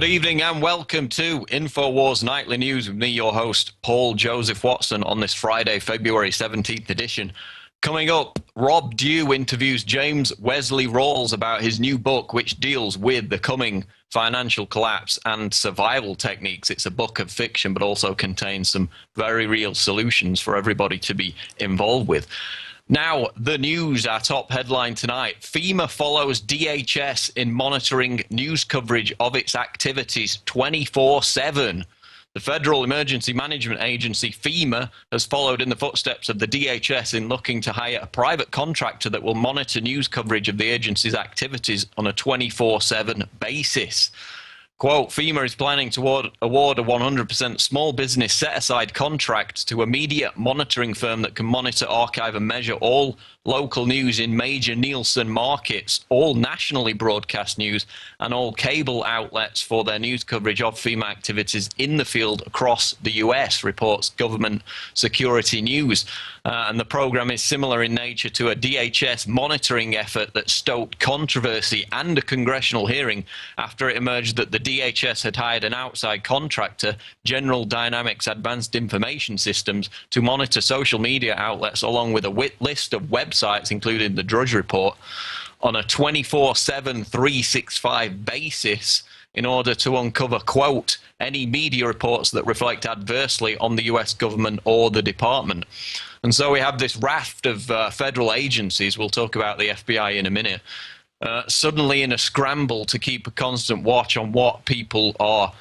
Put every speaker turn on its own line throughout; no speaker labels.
Good evening and welcome to INFOWARS Nightly News with me, your host, Paul Joseph Watson, on this Friday, February 17th edition. Coming up, Rob Dew interviews James Wesley Rawls about his new book, which deals with the coming financial collapse and survival techniques. It's a book of fiction, but also contains some very real solutions for everybody to be involved with. Now, the news, our top headline tonight. FEMA follows DHS in monitoring news coverage of its activities 24/7. The Federal Emergency Management Agency, FEMA, has followed in the footsteps of the DHS in looking to hire a private contractor that will monitor news coverage of the agency's activities on a 24/7 basis. Quote, FEMA is planning to award a 100% small business set-aside contract to a media monitoring firm that can monitor, archive, and measure all local news in major Nielsen markets, all nationally broadcast news, and all cable outlets for their news coverage of FEMA activities in the field across the US, reports Government Security News. And the program is similar in nature to a DHS monitoring effort that stoked controversy and a congressional hearing after it emerged that the DHS had hired an outside contractor, General Dynamics Advanced Information Systems, to monitor social media outlets along with a list of websites, including the Drudge Report, on a 24/7, 365 basis in order to uncover, quote, any media reports that reflect adversely on the US government or the department. And so we have this raft of federal agencies, we'll talk about the FBI in a minute, suddenly in a scramble to keep a constant watch on what people are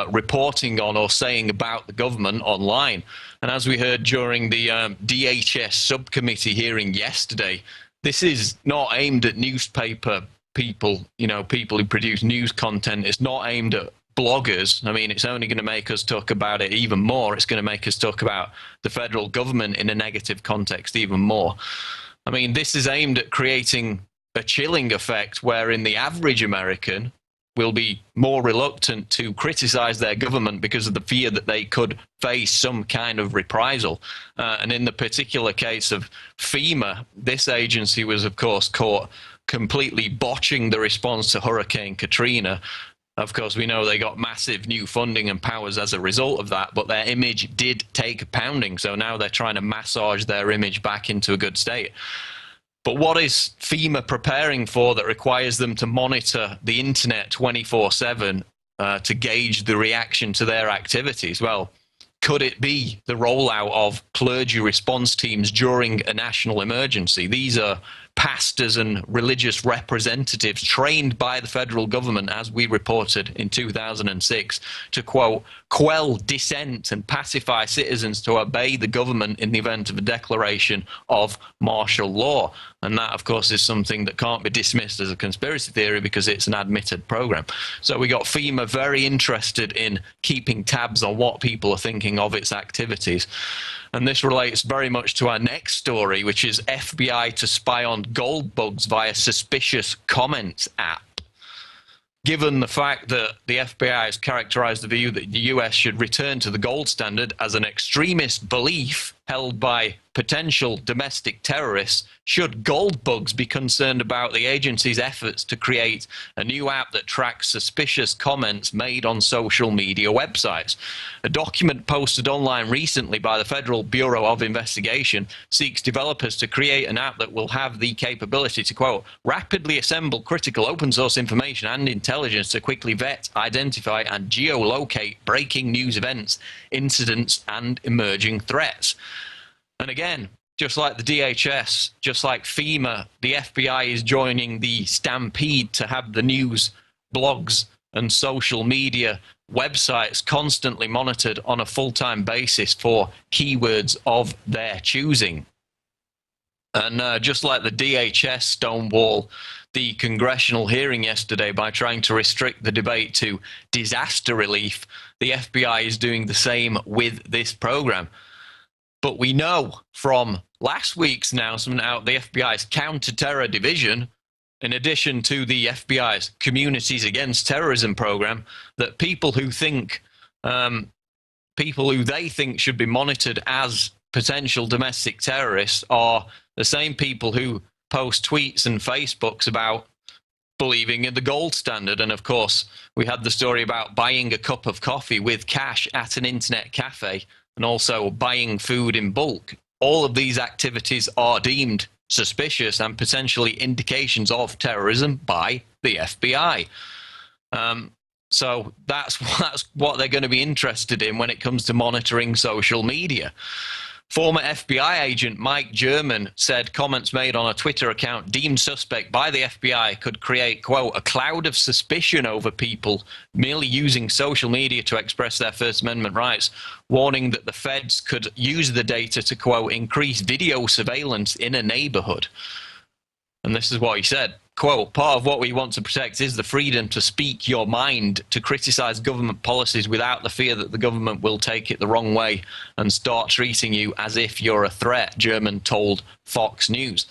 reporting on or saying about the government online. And as we heard during the DHS subcommittee hearing yesterday, this is not aimed at newspaper people, people who produce news content. It's not aimed at bloggers. I mean, it's only going to make us talk about it even more. It's going to make us talk about the federal government in a negative context even more. I mean, this is aimed at creating a chilling effect wherein the average American will be more reluctant to criticize their government because of the fear that they could face some kind of reprisal. And in the particular case of FEMA, this agency was, of course, caught completely botching the response to Hurricane Katrina. Of course, we know they got massive new funding and powers as a result of that, but their image did take a pounding. So now they're trying to massage their image back into a good state. But what is FEMA preparing for that requires them to monitor the internet 24/7 to gauge the reaction to their activities? Well, could it be the rollout of clergy response teams during a national emergency? These are pastors and religious representatives trained by the federal government, as we reported in 2006, to, quote, quell dissent and pacify citizens to obey the government in the event of a declaration of martial law. And that, of course, is something that can't be dismissed as a conspiracy theory because it's an admitted program. So we got FEMA very interested in keeping tabs on what people are thinking of its activities. And this relates very much to our next story, which is FBI to spy on gold bugs via suspicious comments app. Given the fact that the FBI has characterized the view that the US should return to the gold standard as an extremist belief held by potential domestic terrorists, should gold bugs be concerned about the agency's efforts to create a new app that tracks suspicious comments made on social media websites? A document posted online recently by the Federal Bureau of Investigation seeks developers to create an app that will have the capability to, quote, rapidly assemble critical open source information and intelligence to quickly vet, identify, and geolocate breaking news events, incidents, and emerging threats. And again, just like the DHS, just like FEMA, the FBI is joining the stampede to have the news, blogs, and social media websites constantly monitored on a full-time basis for keywords of their choosing. And just like the DHS stonewall the congressional hearing yesterday by trying to restrict the debate to disaster relief, the FBI is doing the same with this program. But we know from last week's announcement out the FBI's counter-terror division, in addition to the FBI's Communities Against Terrorism program, that people who they think should be monitored as potential domestic terrorists are the same people who post tweets and Facebooks about believing in the gold standard. And of course, we had the story about buying a cup of coffee with cash at an internet cafe and also buying food in bulk. All of these activities are deemed suspicious and potentially indications of terrorism by the FBI. So that's what they're going to be interested in when it comes to monitoring social media. Former FBI agent Mike German said comments made on a Twitter account deemed suspect by the FBI could create, quote, a cloud of suspicion over people merely using social media to express their First Amendment rights, warning that the feds could use the data to, quote, increase video surveillance in a neighborhood. And this is what he said, quote, part of what we want to protect is the freedom to speak your mind, to criticize government policies without the fear that the government will take it the wrong way and start treating you as if you're a threat, German told Fox News.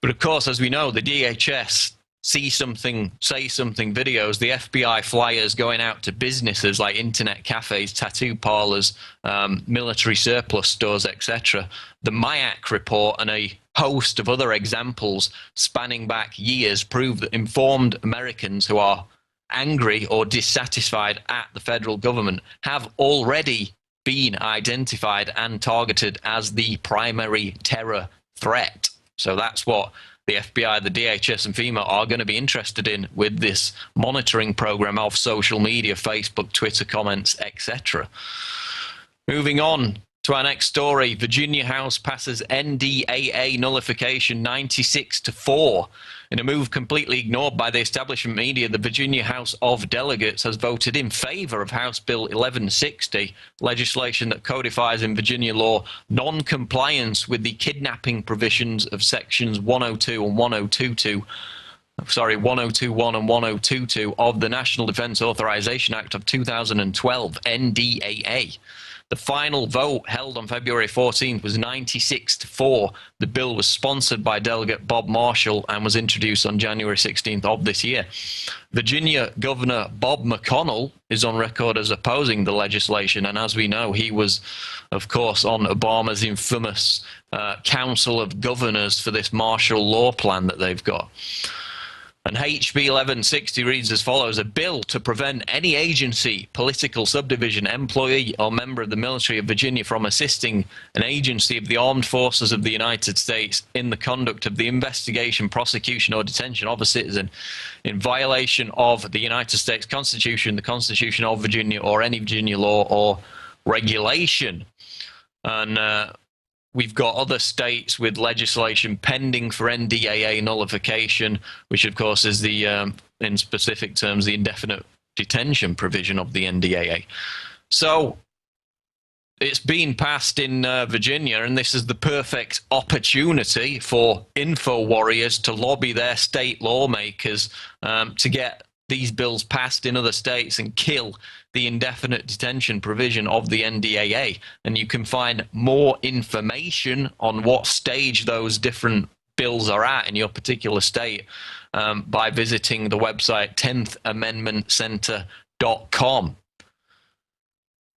But of course, as we know, the DHS see something, say something videos, the FBI flyers going out to businesses like internet cafes, tattoo parlors, military surplus stores, etc. The MIAC report and a host of other examples spanning back years prove that informed Americans who are angry or dissatisfied at the federal government have already been identified and targeted as the primary terror threat. So that's what the FBI, the DHS, and FEMA are going to be interested in with this monitoring program of social media, Facebook, Twitter comments, etc. Moving on to our next story, Virginia House passes NDAA nullification 96-4. In a move completely ignored by the establishment media, the Virginia House of Delegates has voted in favor of House Bill 1160, legislation that codifies in Virginia law non-compliance with the kidnapping provisions of sections 102 and 1022. 1021 and 1022 of the National Defense Authorization Act of 2012, NDAA. The final vote, held on February 14th, was 96-4. The bill was sponsored by Delegate Bob Marshall and was introduced on January 16th of this year. Virginia Governor Bob McConnell is on record as opposing the legislation, and as we know, he was, of course, on Obama's infamous Council of Governors for this martial law plan that they've got. And HB 1160 reads as follows: a bill to prevent any agency, political subdivision, employee, or member of the military of Virginia from assisting an agency of the armed forces of the United States in the conduct of the investigation, prosecution, or detention of a citizen in violation of the United States Constitution, the Constitution of Virginia, or any Virginia law or regulation. And we've got other states with legislation pending for NDAA nullification, which of course is the, in specific terms, the indefinite detention provision of the NDAA. So it's been passed in Virginia, and this is the perfect opportunity for info warriors to lobby their state lawmakers to get these bills passed in other states and kill the indefinite detention provision of the NDAA. And you can find more information on what stage those different bills are at in your particular state by visiting the website 10thamendmentcenter.com.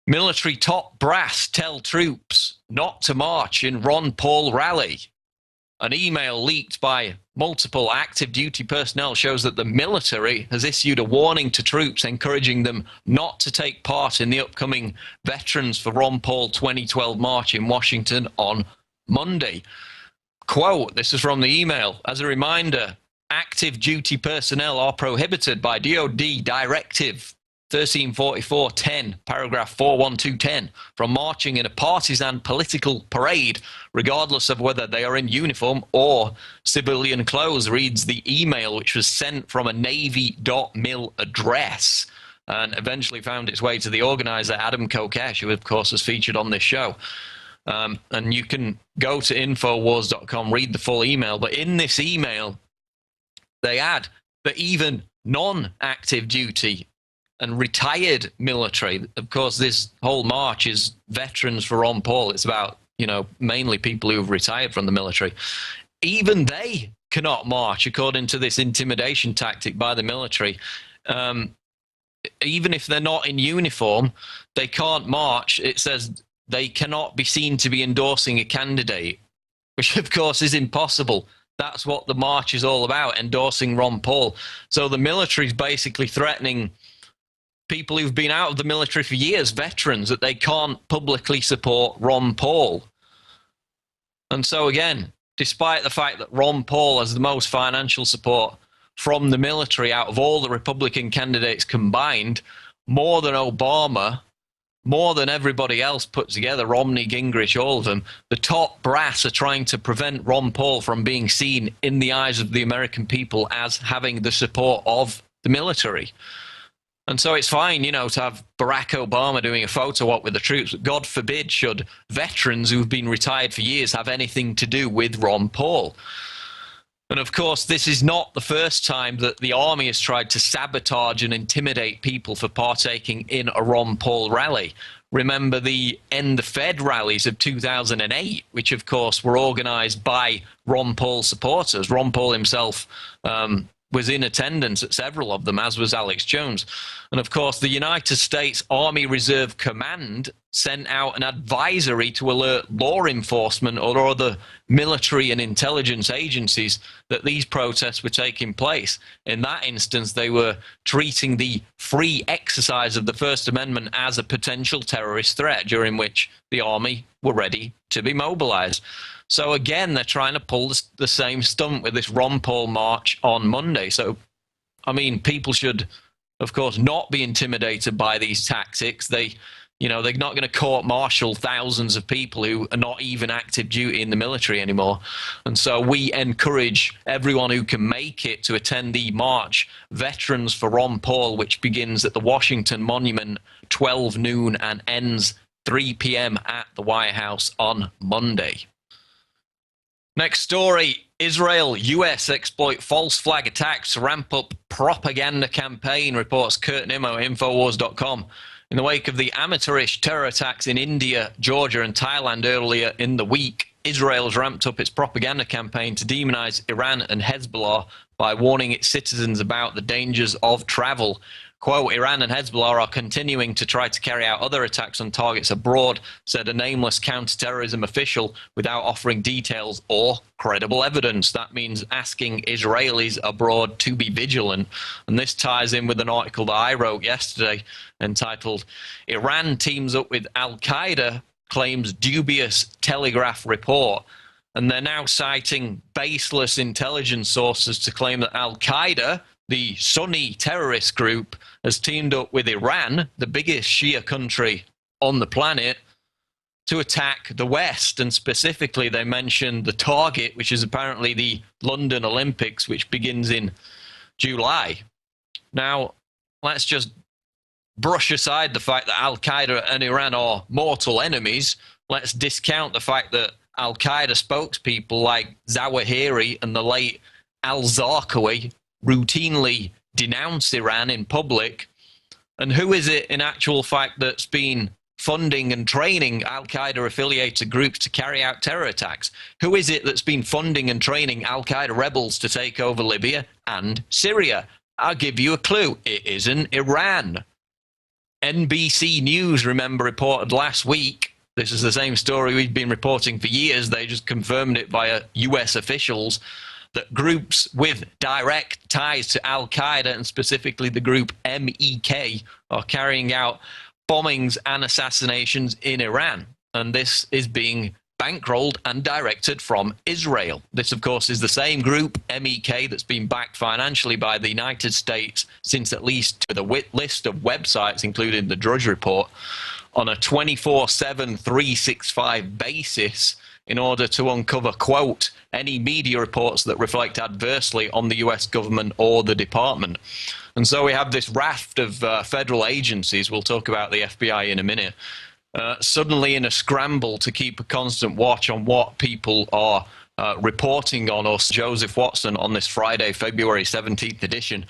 Military top brass tell troops not to march in Ron Paul rally. An email leaked by multiple active duty personnel shows that the military has issued a warning to troops encouraging them not to take part in the upcoming Veterans for Ron Paul 2012 march in Washington on Monday. Quote, this is from the email: as a reminder, active duty personnel are prohibited by DoD Directive 1344-10, paragraph 41210, from marching in a partisan political parade, regardless of whether they are in uniform or civilian clothes, reads the email, which was sent from a Navy.mil address and eventually found its way to the organizer, Adam Kokesh, who, of course, is featured on this show. And you can go to INFOWARS.com, read the full email. But in this email, they add that even non-active duty and retired military, of course, this whole march is Veterans for Ron Paul. It's about, mainly people who have retired from the military. Even they cannot march, according to this intimidation tactic by the military. Even if they're not in uniform, they can't march. It says they cannot be seen to be endorsing a candidate, which, of course, is impossible. That's what the march is all about, endorsing Ron Paul. So the military is basically threatening people who've been out of the military for years, veterans, that they can't publicly support Ron Paul. And so again, despite the fact that Ron Paul has the most financial support from the military out of all the Republican candidates combined, more than Obama, more than everybody else put together, Romney, Gingrich, all of them, the top brass are trying to prevent Ron Paul from being seen in the eyes of the American people as having the support of the military. And so it's fine, you know, to have Barack Obama doing a photo op with the troops. But God forbid should veterans who've been retired for years have anything to do with Ron Paul. And of course, this is not the first time that the army has tried to sabotage and intimidate people for partaking in a Ron Paul rally. Remember the End the Fed rallies of 2008, which of course were organized by Ron Paul supporters. Ron Paul himself was in attendance at several of them, as was Alex Jones. And of course, the United States Army Reserve Command sent out an advisory to alert law enforcement or other military and intelligence agencies that these protests were taking place. In that instance, they were treating the free exercise of the First Amendment as a potential terrorist threat, during which the army were ready to be mobilized. So again, they're trying to pull the same stunt with this Ron Paul march on Monday. So, I mean, people should, of course, not be intimidated by these tactics. They're not going to court-martial thousands of people who are not even active duty in the military anymore. And so we encourage everyone who can make it to attend the march, Veterans for Ron Paul, which begins at the Washington Monument 12 noon and ends 3 p.m. at the White House on Monday. Next story, Israel, US exploit false flag attacks to ramp up propaganda campaign, reports Kurt Nimmo, INFOWARS.com. In the wake of the amateurish terror attacks in India, Georgia and Thailand earlier in the week, Israel has ramped up its propaganda campaign to demonize Iran and Hezbollah by warning its citizens about the dangers of travel. Quote, Iran and Hezbollah are continuing to try to carry out other attacks on targets abroad, said a nameless counterterrorism official, without offering details or credible evidence. That means asking Israelis abroad to be vigilant. And this ties in with an article that I wrote yesterday entitled, Iran teams up with Al-Qaeda, claims dubious Telegraph report. And they're now citing baseless intelligence sources to claim that Al-Qaeda, the Sunni terrorist group, has teamed up with Iran, the biggest Shia country on the planet, to attack the West. And specifically, they mentioned the target, which is apparently the London Olympics, which begins in July. Now, let's just brush aside the fact that Al-Qaeda and Iran are mortal enemies. Let's discount the fact that Al-Qaeda spokespeople like Zawahiri and the late al-Zarqawi routinely denounce Iran in public. And who is it in actual fact that's been funding and training Al-Qaeda affiliated groups to carry out terror attacks? Who is it that's been funding and training Al-Qaeda rebels to take over Libya and Syria? I'll give you a clue. It isn't Iran. NBC News, remember, reported last week, this is the same story we've been reporting for years, they just confirmed it via US officials, that groups with direct ties to Al-Qaeda, and specifically the group MEK, are carrying out bombings and assassinations in Iran. And this is being bankrolled and directed from Israel. This, of course, is the same group, MEK, that's been backed financially by the United States since at least to the list of websites, including the Drudge Report, on a 24/7, 365 basis, in order to uncover, quote, any media reports that reflect adversely on the US government or the department. And so we have this raft of federal agencies, we'll talk about the FBI in a minute, suddenly in a scramble to keep a constant watch on what people are reporting on us. Joseph Watson on this Friday, February 17th edition.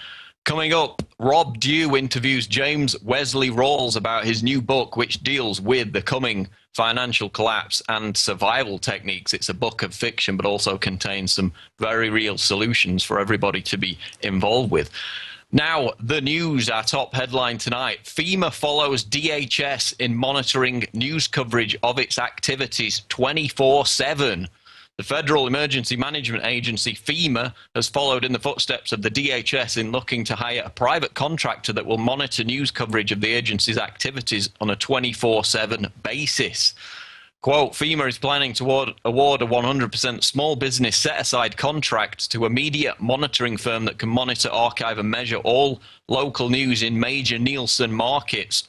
Coming up, Rob Dew interviews James Wesley Rawls about his new book, which deals with the coming financial collapse and survival techniques. It's a book of fiction, but also contains some very real solutions for everybody to be involved with. Now, the news, our top headline tonight. FEMA follows DHS in monitoring news coverage of its activities 24/7. The Federal Emergency Management Agency, FEMA, has followed in the footsteps of the DHS in looking to hire a private contractor that will monitor news coverage of the agency's activities on a 24/7 basis. Quote, FEMA is planning to award a 100% small business set-aside contract to a media monitoring firm that can monitor, archive, and measure all local news in major Nielsen markets.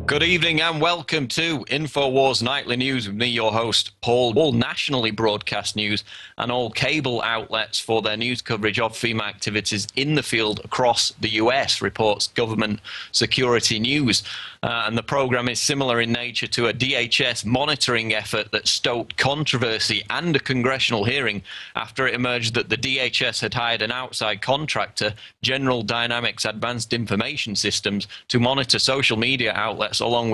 Good evening and welcome to INFOWARS Nightly News with me, your host, Paul. All nationally broadcast news and all cable outlets for their news coverage of FEMA activities in the field across the US, reports Government Security News. And the program is similar in nature to a DHS monitoring effort that stoked controversy and a congressional hearing after it emerged that the DHS had hired an outside contractor, General Dynamics Advanced Information Systems, to monitor social media outlets along with